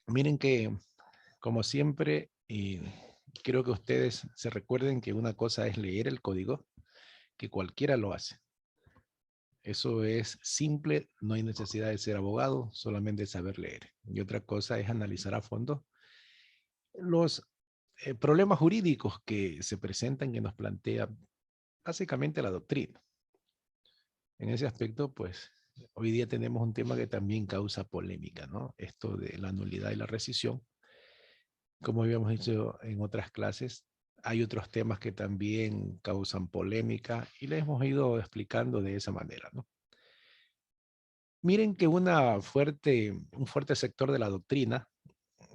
Miren que, como siempre, y quiero que ustedes se recuerden que una cosa es leer el código, que cualquiera lo hace. Eso es simple, no hay necesidad de ser abogado, solamente saber leer. Y otra cosa es analizar a fondo los problemas jurídicos que se presentan, que nos plantea básicamente la doctrina. En ese aspecto, pues, hoy día tenemos un tema que también causa polémica, ¿no? Esto de la nulidad y la rescisión. Como habíamos dicho en otras clases, hay otros temas que también causan polémica y les hemos ido explicando de esa manera, ¿no? Miren que un fuerte sector de la doctrina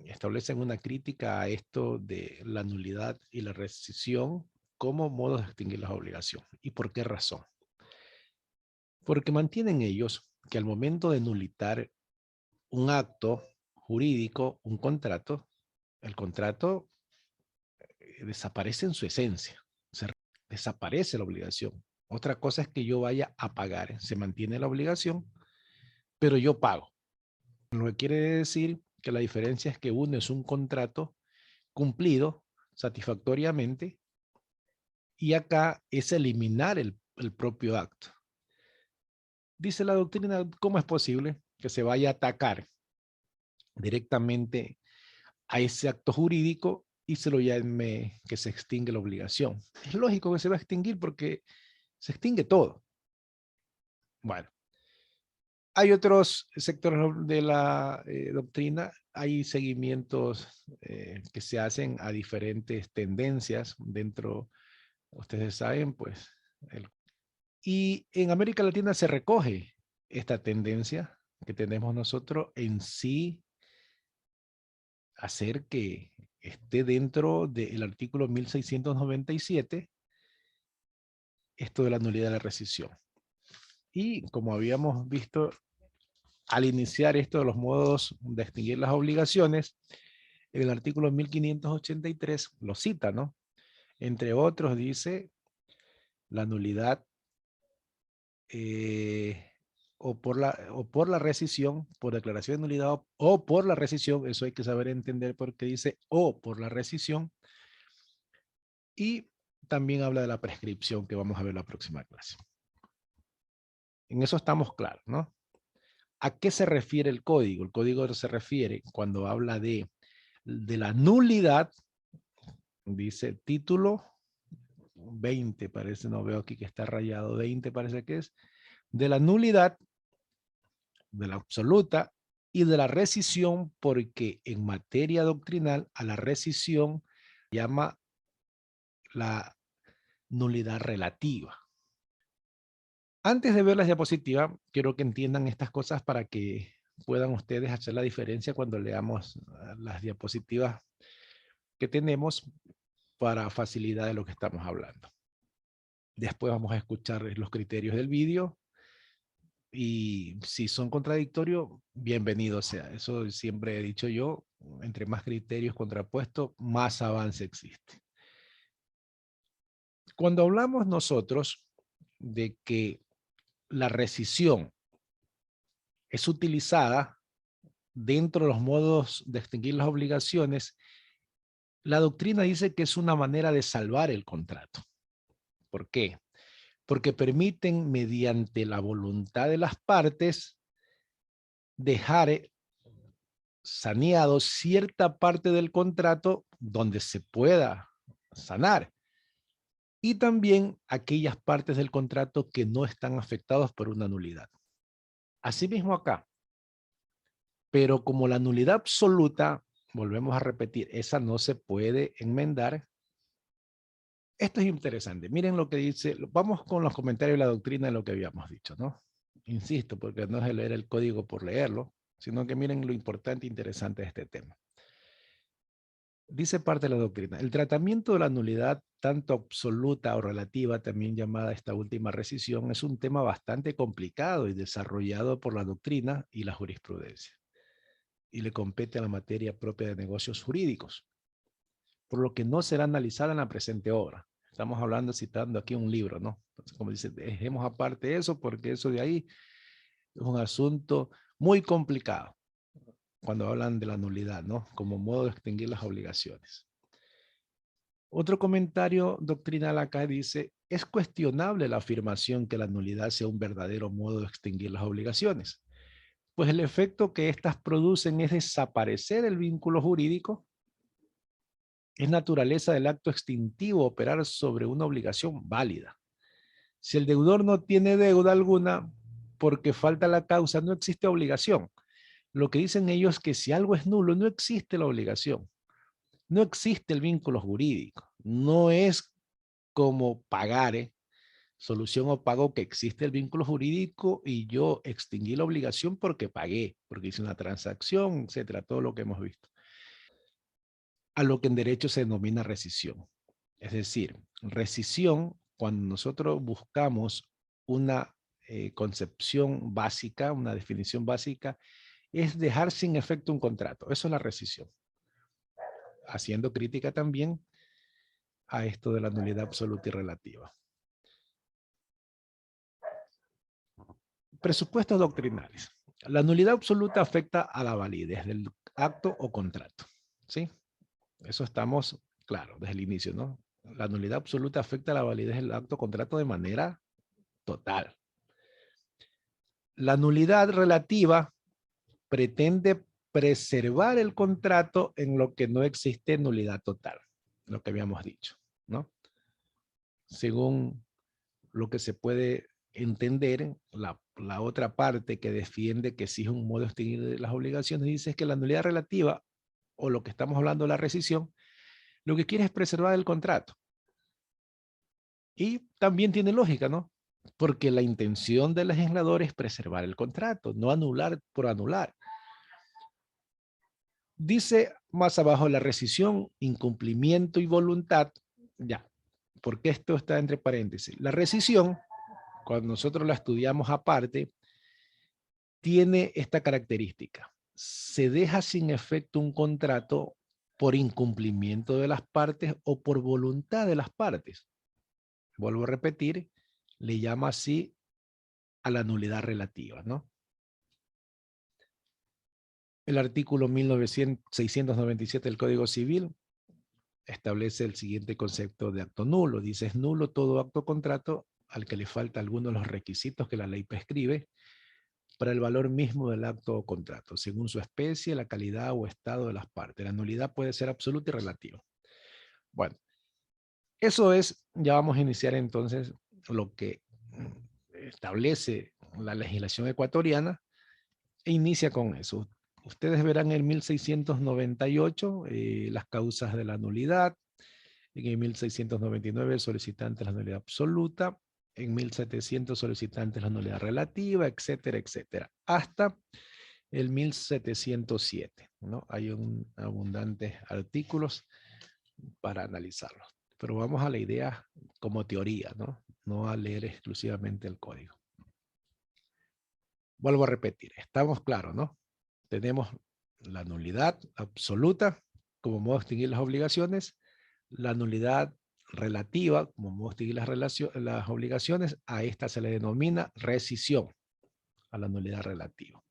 establecen una crítica a esto de la nulidad y la rescisión como modo de extinguir las obligaciones. ¿Y por qué razón? Porque mantienen ellos que al momento de nulitar un acto jurídico, un contrato, el contrato desaparece en su esencia, se desaparece la obligación. Otra cosa es que yo vaya a pagar, se mantiene la obligación, pero yo pago. Lo que quiere decir que la diferencia es que uno es un contrato cumplido satisfactoriamente y acá es eliminar el propio acto. Dice la doctrina, ¿cómo es posible que se vaya a atacar directamente a ese acto jurídico y se lo llame que se extingue la obligación? Es lógico que se va a extinguir porque se extingue todo. Bueno, hay otros sectores de la doctrina, hay seguimientos que se hacen a diferentes tendencias dentro, ustedes saben, pues, y en América Latina se recoge esta tendencia que tenemos nosotros en sí hacer que esté dentro del artículo 1697 esto de la nulidad de la rescisión. Y como habíamos visto al iniciar esto de los modos de extinguir las obligaciones, en el artículo 1583 lo cita, ¿no? Entre otros dice la nulidad o por la rescisión, por declaración de nulidad o por la rescisión, eso hay que saber entender porque dice o por la rescisión, y también habla de la prescripción que vamos a ver en la próxima clase. En eso estamos claros, ¿no? ¿A qué se refiere el código? El código se refiere cuando habla de la nulidad, dice título 20, parece, no veo aquí que está rayado, 20 parece que es, de la nulidad, de la absoluta y de la rescisión, porque en materia doctrinal a la rescisión llama la nulidad relativa. Antes de ver las diapositivas, quiero que entiendan estas cosas para que puedan ustedes hacer la diferencia cuando leamos las diapositivas que tenemos para facilidad de lo que estamos hablando. Después vamos a escuchar los criterios del vídeo y si son contradictorios, bienvenido sea. Eso siempre he dicho yo, entre más criterios contrapuestos, más avance existe. Cuando hablamos nosotros de que la rescisión es utilizada dentro de los modos de extinguir las obligaciones, la doctrina dice que es una manera de salvar el contrato. ¿Por qué? Porque permiten, mediante la voluntad de las partes, dejar saneado cierta parte del contrato donde se pueda sanar. Y también aquellas partes del contrato que no están afectadas por una nulidad. Asimismo acá. Pero como la nulidad absoluta, volvemos a repetir, esa no se puede enmendar. Esto es interesante. Miren lo que dice. Vamos con los comentarios de la doctrina de lo que habíamos dicho, ¿no? Insisto, porque no es leer el código por leerlo, sino que miren lo importante e interesante de este tema. Dice parte de la doctrina, el tratamiento de la nulidad, tanto absoluta o relativa, también llamada esta última rescisión, es un tema bastante complicado y desarrollado por la doctrina y la jurisprudencia, y le compete a la materia propia de negocios jurídicos, por lo que no será analizada en la presente obra. Estamos hablando, citando aquí un libro, ¿no? Entonces, como dice, dejemos aparte eso, porque eso de ahí es un asunto muy complicado. cuando hablan de la nulidad, ¿no? Como modo de extinguir las obligaciones. Otro comentario doctrinal acá dice, es cuestionable la afirmación que la nulidad sea un verdadero modo de extinguir las obligaciones, pues el efecto que éstas producen es desaparecer el vínculo jurídico. Es naturaleza del acto extintivo operar sobre una obligación válida. Si el deudor no tiene deuda alguna, porque falta la causa, no existe obligación. Lo que dicen ellos es que si algo es nulo, no existe la obligación. No existe el vínculo jurídico. No es como pagar, solución o pago, que existe el vínculo jurídico y yo extinguí la obligación porque pagué, porque hice una transacción, etcétera, todo lo que hemos visto. A lo que en derecho se denomina rescisión. Es decir, rescisión, cuando nosotros buscamos una concepción básica, una definición básica, es dejar sin efecto un contrato. Eso es la rescisión. Haciendo crítica también a esto de la nulidad absoluta y relativa. Presupuestos doctrinales. La nulidad absoluta afecta a la validez del acto o contrato. ¿Sí? Eso estamos claros desde el inicio, ¿no? La nulidad absoluta afecta a la validez del acto o contrato de manera total. La nulidad relativa pretende preservar el contrato en lo que no existe nulidad total, lo que habíamos dicho, ¿no? Según lo que se puede entender, la otra parte que defiende que sí es un modo de extinguir las obligaciones, dice que la nulidad relativa, o lo que estamos hablando de la rescisión, lo que quiere es preservar el contrato. Y también tiene lógica, ¿no? Porque la intención del legislador es preservar el contrato, no anular por anular. Dice más abajo la rescisión, incumplimiento y voluntad. Ya, porque esto está entre paréntesis. La rescisión, cuando nosotros la estudiamos aparte, tiene esta característica. Se deja sin efecto un contrato por incumplimiento de las partes o por voluntad de las partes. Vuelvo a repetir, le llama así a la nulidad relativa, ¿no? El artículo 697 del Código Civil establece el siguiente concepto de acto nulo. Dice, es nulo todo acto o contrato al que le falta alguno de los requisitos que la ley prescribe para el valor mismo del acto o contrato, según su especie, la calidad o estado de las partes. La nulidad puede ser absoluta y relativa. Bueno, eso es, ya vamos a iniciar entonces lo que establece la legislación ecuatoriana e inicia con eso. Ustedes verán en 1698 las causas de la nulidad, en 1699 el solicitante la nulidad absoluta, en 1700 solicitantes la nulidad relativa, etcétera, etcétera, hasta el 1707, ¿no? Hay abundantes artículos para analizarlos, pero vamos a la idea como teoría, ¿no? No a leer exclusivamente el código. Vuelvo a repetir, estamos claros, ¿no? Tenemos la nulidad absoluta como modo de extinguir las obligaciones, la nulidad relativa como modo de extinguir las obligaciones, a esta se le denomina rescisión, a la nulidad relativa.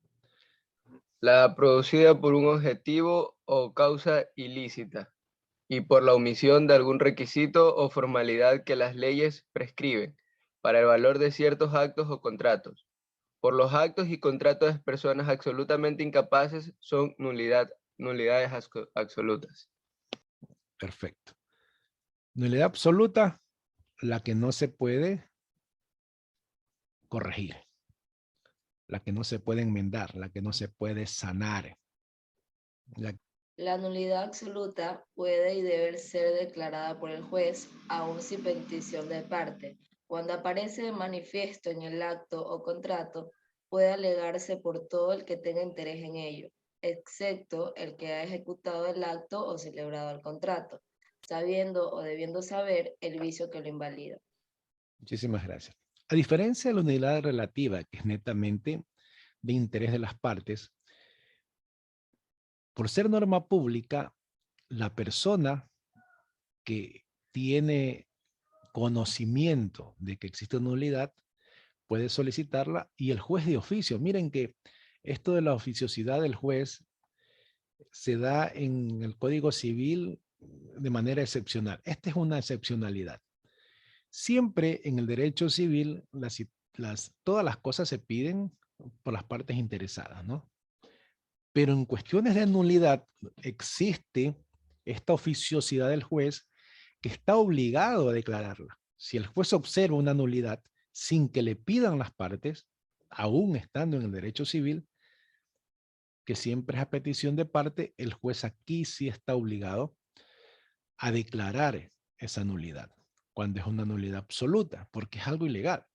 La producida por un objetivo o causa ilícita y por la omisión de algún requisito o formalidad que las leyes prescriben para el valor de ciertos actos o contratos. Por los actos y contratos de personas absolutamente incapaces son nulidades absolutas. Perfecto. Nulidad absoluta, la que no se puede corregir, la que no se puede enmendar, la que no se puede sanar. La nulidad absoluta puede y debe ser declarada por el juez, aun sin petición de parte. Cuando aparece de manifiesto en el acto o contrato, puede alegarse por todo el que tenga interés en ello, excepto el que ha ejecutado el acto o celebrado el contrato, sabiendo o debiendo saber el vicio que lo invalida. Muchísimas gracias. A diferencia de la nulidad relativa, que es netamente de interés de las partes, por ser norma pública, la persona que tiene conocimiento de que existe nulidad puede solicitarla y el juez de oficio. Miren que esto de la oficiosidad del juez se da en el Código Civil de manera excepcional. Esta es una excepcionalidad. Siempre en el derecho civil, todas las cosas se piden por las partes interesadas, ¿no? Pero en cuestiones de nulidad existe esta oficiosidad del juez que está obligado a declararla. Si el juez observa una nulidad sin que le pidan las partes, aún estando en el derecho civil, que siempre es a petición de parte, el juez aquí sí está obligado a declarar esa nulidad, cuando es una nulidad absoluta, porque es algo ilegal.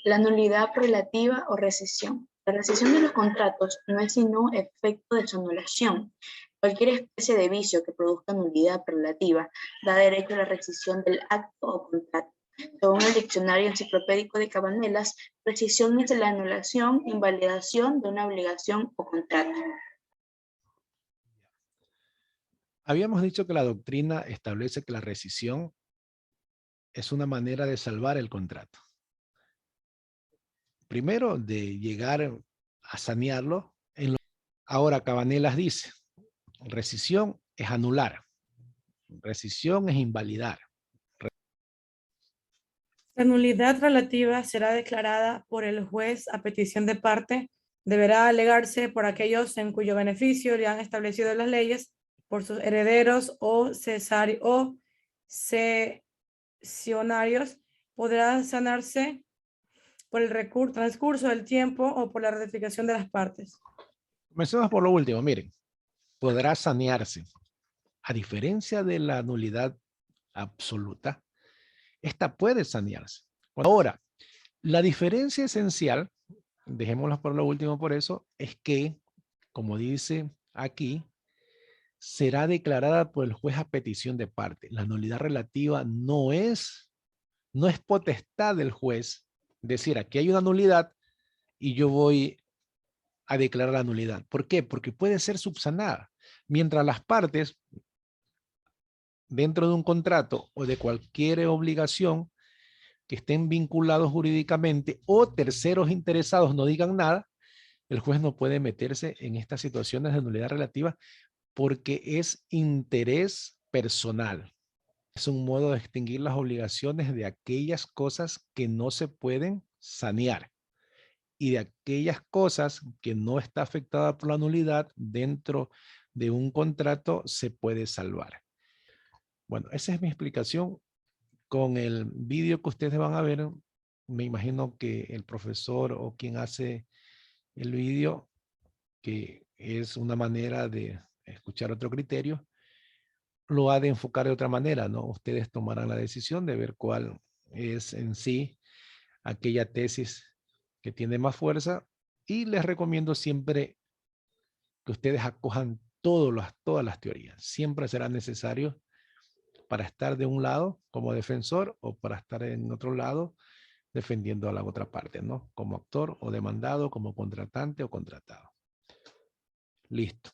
La nulidad prelativa o rescisión. La rescisión de los contratos no es sino efecto de su anulación. Cualquier especie de vicio que produzca nulidad prelativa da derecho a la rescisión del acto o contrato. Según el diccionario enciclopédico de Cabanelas, rescisión es la anulación, invalidación de una obligación o contrato. Habíamos dicho que la doctrina establece que la rescisión es una manera de salvar el contrato. Primero, de llegar a sanearlo. Ahora, Cabanelas dice, rescisión es anular, rescisión es invalidar. La nulidad relativa será declarada por el juez a petición de parte. Deberá alegarse por aquellos en cuyo beneficio le han establecido las leyes, por sus herederos o cesionarios. Podrá sanarse por el transcurso del tiempo o por la ratificación de las partes. Comencemos por lo último, miren. Podrá sanearse. A diferencia de la nulidad absoluta, esta puede sanearse. Ahora, la diferencia esencial, dejémoslo por lo último por eso, es que, como dice aquí, será declarada por el juez a petición de parte. La nulidad relativa no es potestad del juez decir, aquí hay una nulidad y yo voy a declarar la nulidad. ¿Por qué? Porque puede ser subsanada. Mientras las partes, dentro de un contrato o de cualquier obligación que estén vinculados jurídicamente o terceros interesados no digan nada, el juez no puede meterse en estas situaciones de nulidad relativa porque es interés personal. Es un modo de extinguir las obligaciones de aquellas cosas que no se pueden sanear y de aquellas cosas que no está afectada por la nulidad dentro de un contrato se puede salvar. Bueno, esa es mi explicación. Con el vídeo que ustedes van a ver, me imagino que el profesor o quien hace el vídeo, que es una manera de escuchar otro criterio, lo ha de enfocar de otra manera, ¿no? Ustedes tomarán la decisión de ver cuál es en sí aquella tesis que tiene más fuerza, y les recomiendo siempre que ustedes acojan todas las teorías. Siempre será necesario para estar de un lado como defensor o para estar en otro lado defendiendo a la otra parte, ¿no? Como actor o demandado, como contratante o contratado. Listo.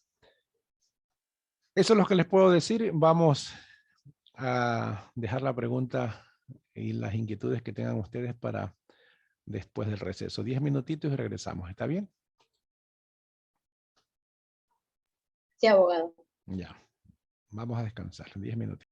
Eso es lo que les puedo decir. Vamos a dejar la pregunta y las inquietudes que tengan ustedes para después del receso. 10 minutitos y regresamos. ¿Está bien? Sí, abogado. Ya. Vamos a descansar. 10 minutos.